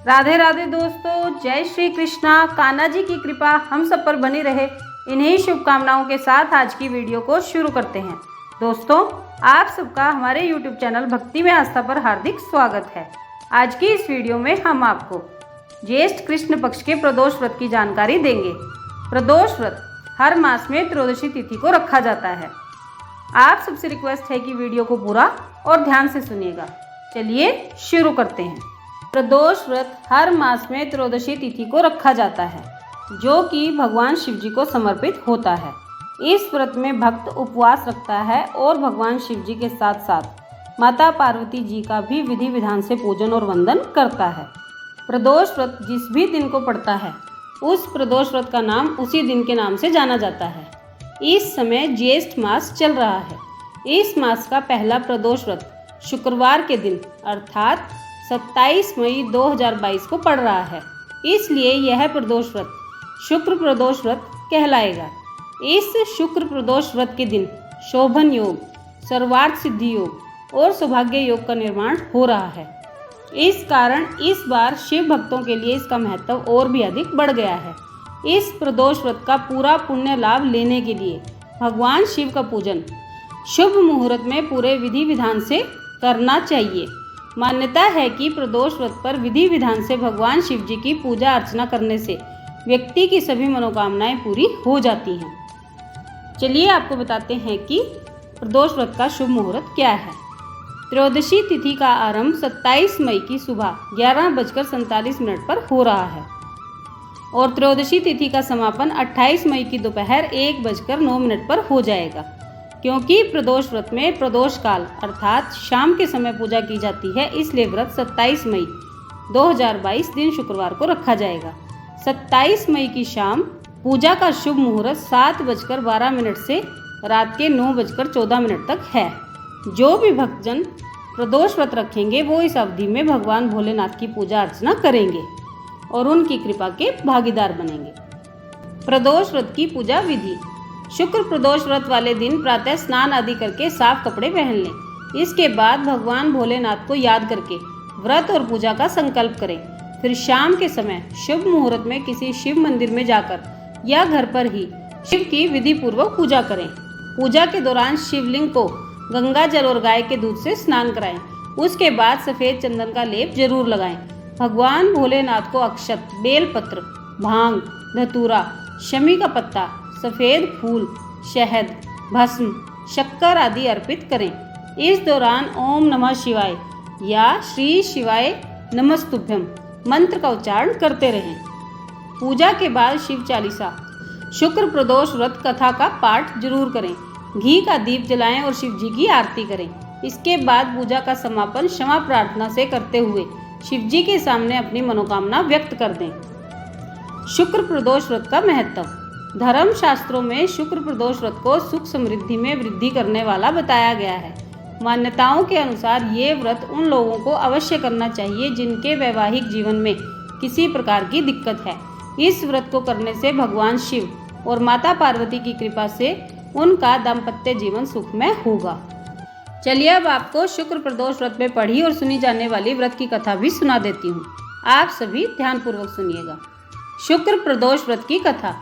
राधे राधे दोस्तों, जय श्री कृष्णा। कान्हा जी की कृपा हम सब पर बनी रहे, इन्हीं शुभकामनाओं के साथ आज की वीडियो को शुरू करते हैं। दोस्तों, आप सबका हमारे YouTube चैनल भक्ति में आस्था पर हार्दिक स्वागत है। आज की इस वीडियो में हम आपको ज्येष्ठ कृष्ण पक्ष के प्रदोष व्रत की जानकारी देंगे। प्रदोष व्रत हर मास में त्रयोदशी तिथि को रखा जाता है। आप सबसे रिक्वेस्ट है कि वीडियो को पूरा और ध्यान से सुनिएगा। चलिए शुरू करते हैं। प्रदोष व्रत हर मास में त्रयोदशी तिथि को रखा जाता है, जो कि भगवान शिव जी को समर्पित होता है। इस व्रत में भक्त उपवास रखता है और भगवान शिव जी के साथ साथ माता पार्वती जी का भी विधि विधान से पूजन और वंदन करता है। प्रदोष व्रत जिस भी दिन को पड़ता है, उस प्रदोष व्रत का नाम उसी दिन के नाम से जाना जाता है। इस समय ज्येष्ठ मास चल रहा है। इस मास का पहला प्रदोष व्रत शुक्रवार के दिन अर्थात 27 मई 2022 को पड़ रहा है, इसलिए यह प्रदोष व्रत शुक्र प्रदोष व्रत कहलाएगा। इस शुक्र प्रदोष व्रत के दिन शोभन योग, सर्वार्थ सिद्धि योग और सौभाग्य योग का निर्माण हो रहा है। इस कारण इस बार शिव भक्तों के लिए इसका महत्व और भी अधिक बढ़ गया है। इस प्रदोष व्रत का पूरा पुण्य लाभ लेने के लिए भगवान शिव का पूजन शुभ मुहूर्त में पूरे विधि विधान से करना चाहिए। मान्यता है कि प्रदोष व्रत पर विधि विधान से भगवान शिव जी की पूजा अर्चना करने से व्यक्ति की सभी मनोकामनाएं पूरी हो जाती हैं। चलिए आपको बताते हैं कि प्रदोष व्रत का शुभ मुहूर्त क्या है। त्रयोदशी तिथि का आरंभ 27 मई की सुबह 11:47 पर हो रहा है और त्रयोदशी तिथि का समापन 28 मई की दोपहर 1:09 पर हो जाएगा। क्योंकि प्रदोष व्रत में प्रदोष काल अर्थात शाम के समय पूजा की जाती है, इसलिए व्रत 27 मई 2022 दिन शुक्रवार को रखा जाएगा। 27 मई की शाम पूजा का शुभ मुहूर्त 7:12 से रात के 9:14 तक है। जो भी भक्तजन प्रदोष व्रत रखेंगे वो इस अवधि में भगवान भोलेनाथ की पूजा अर्चना करेंगे और उनकी कृपा के भागीदार बनेंगे। प्रदोष व्रत की पूजा विधि। शुक्र प्रदोष व्रत वाले दिन प्रातः स्नान आदि करके साफ कपड़े पहन लें। इसके बाद भगवान भोलेनाथ को याद करके व्रत और पूजा का संकल्प करें। फिर शाम के समय शुभ मुहूर्त में किसी शिव मंदिर में जाकर या घर पर ही शिव की विधि पूर्वक पूजा करें। पूजा के दौरान शिवलिंग को गंगा जल और गाय के दूध से स्नान कराएं। उसके बाद सफ़ेद चंदन का लेप जरूर लगाएं। भगवान भोलेनाथ को अक्षत, बेलपत्र, भांग, धतूरा, शमी का पत्ता, सफ़ेद फूल, शहद, भस्म, शक्कर आदि अर्पित करें। इस दौरान ओम नमः शिवाय या श्री शिवाय नमस्तुभ्यम मंत्र का उच्चारण करते रहें। पूजा के बाद शिव चालीसा, शुक्र प्रदोष व्रत कथा का पाठ जरूर करें। घी का दीप जलाएं और शिव जी की आरती करें। इसके बाद पूजा का समापन क्षमा प्रार्थना से करते हुए शिव जी के सामने अपनी मनोकामना व्यक्त कर दें। शुक्र प्रदोष व्रत का महत्व। धर्म शास्त्रों में शुक्र प्रदोष व्रत को सुख समृद्धि में वृद्धि करने वाला बताया गया है। मान्यताओं के अनुसार ये व्रत उन लोगों को अवश्य करना चाहिए जिनके वैवाहिक जीवन में किसी प्रकार की दिक्कत है। इस व्रत को करने से भगवान शिव और माता पार्वती की कृपा से उनका दाम्पत्य जीवन सुखमय होगा। चलिए अब आपको शुक्र प्रदोष व्रत में पढ़ी और सुनी जाने वाली व्रत की कथा भी सुना देती हूँ। आप सभी ध्यानपूर्वक सुनिएगा। शुक्र प्रदोष व्रत की कथा।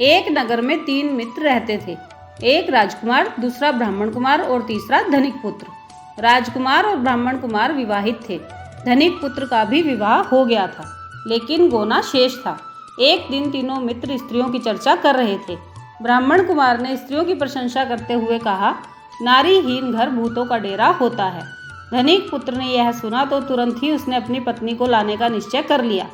एक नगर में 3 मित्र रहते थे। एक राजकुमार, दूसरा ब्राह्मण कुमार और तीसरा धनिक पुत्र। राजकुमार और ब्राह्मण कुमार विवाहित थे। धनिक पुत्र का भी विवाह हो गया था, लेकिन गोना शेष था। एक दिन तीनों मित्र स्त्रियों की चर्चा कर रहे थे। ब्राह्मण कुमार ने स्त्रियों की प्रशंसा करते हुए कहा, नारीहीन घर भूतों का डेरा होता है। धनिक पुत्र ने यह सुना तो तुरंत ही उसने अपनी पत्नी को लाने का निश्चय कर लिया।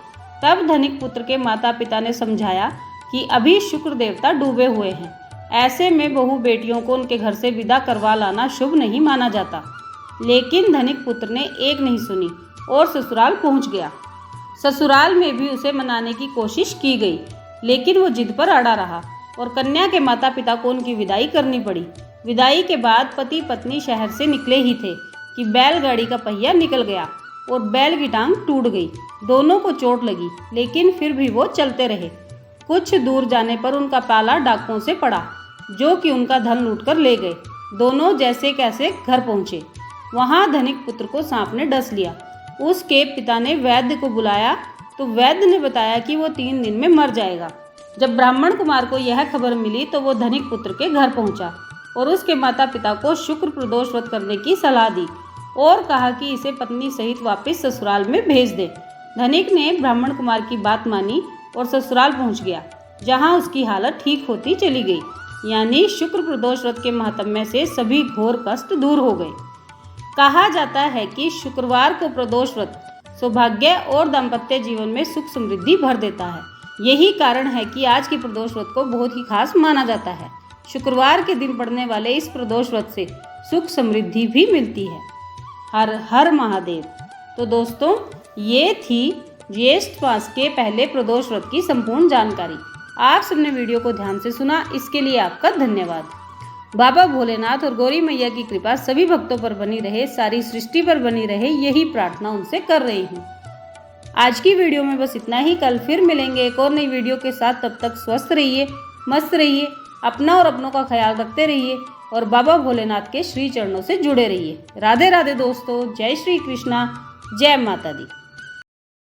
तब धनिक पुत्र के माता पिता ने समझाया कि अभी शुक्र देवता डूबे हुए हैं, ऐसे में बहू बेटियों को उनके घर से विदा करवा लाना शुभ नहीं माना जाता। लेकिन धनिक पुत्र ने एक नहीं सुनी और ससुराल पहुंच गया। ससुराल में भी उसे मनाने की कोशिश की गई, लेकिन वो जिद पर अड़ा रहा और कन्या के माता पिता को उनकी विदाई करनी पड़ी। विदाई के बाद पति पत्नी शहर से निकले ही थे कि बैलगाड़ी का पहिया निकल गया और बैल की टांग टूट गई। दोनों को चोट लगी, लेकिन फिर भी वो चलते रहे। कुछ दूर जाने पर उनका पाला डाकुओं से पड़ा, जो कि उनका धन लूटकर ले गए। दोनों जैसे कैसे घर पहुंचे। वहां धनिक पुत्र को सांप ने डस लिया। उसके पिता ने वैद्य को बुलाया तो वैद्य ने बताया कि वो 3 दिन में मर जाएगा। जब ब्राह्मण कुमार को यह खबर मिली तो वो धनिक पुत्र के घर पहुंचा और उसके माता पिता को शुक्र प्रदोष व्रत करने की सलाह दी और कहा कि इसे पत्नी सहित वापस ससुराल में भेज दे। धनिक ने ब्राह्मण कुमार की बात मानी और ससुराल पहुंच गया, जहां उसकी हालत ठीक होती चली गई। यानी शुक्र प्रदोष व्रत के महात्म्य से सभी घोर कष्ट दूर हो गए। कहा जाता है कि शुक्रवार को प्रदोष व्रत सौभाग्य और दाम्पत्य जीवन में सुख समृद्धि भर देता है। यही कारण है कि आज की प्रदोष व्रत को बहुत ही खास माना जाता है। शुक्रवार के दिन पड़ने वाले इस प्रदोष व्रत से सुख समृद्धि भी मिलती है। हर हर महादेव। तो दोस्तों, ये थी ज्येष्ठ मास के पहले प्रदोष व्रत की संपूर्ण जानकारी। आप सबने वीडियो को ध्यान से सुना, इसके लिए आपका धन्यवाद। बाबा भोलेनाथ और गौरी मैया की कृपा सभी भक्तों पर बनी रहे, सारी सृष्टि पर बनी रहे, यही प्रार्थना उनसे कर रही हूँ। आज की वीडियो में बस इतना ही। कल फिर मिलेंगे एक और नई वीडियो के साथ। तब तक स्वस्थ रहिए, मस्त रहिए, अपना और अपनों का ख्याल रखते रहिए और बाबा भोलेनाथ के श्री चरणों से जुड़े रहिए। राधे राधे दोस्तों, जय श्री कृष्णा, जय माता दी।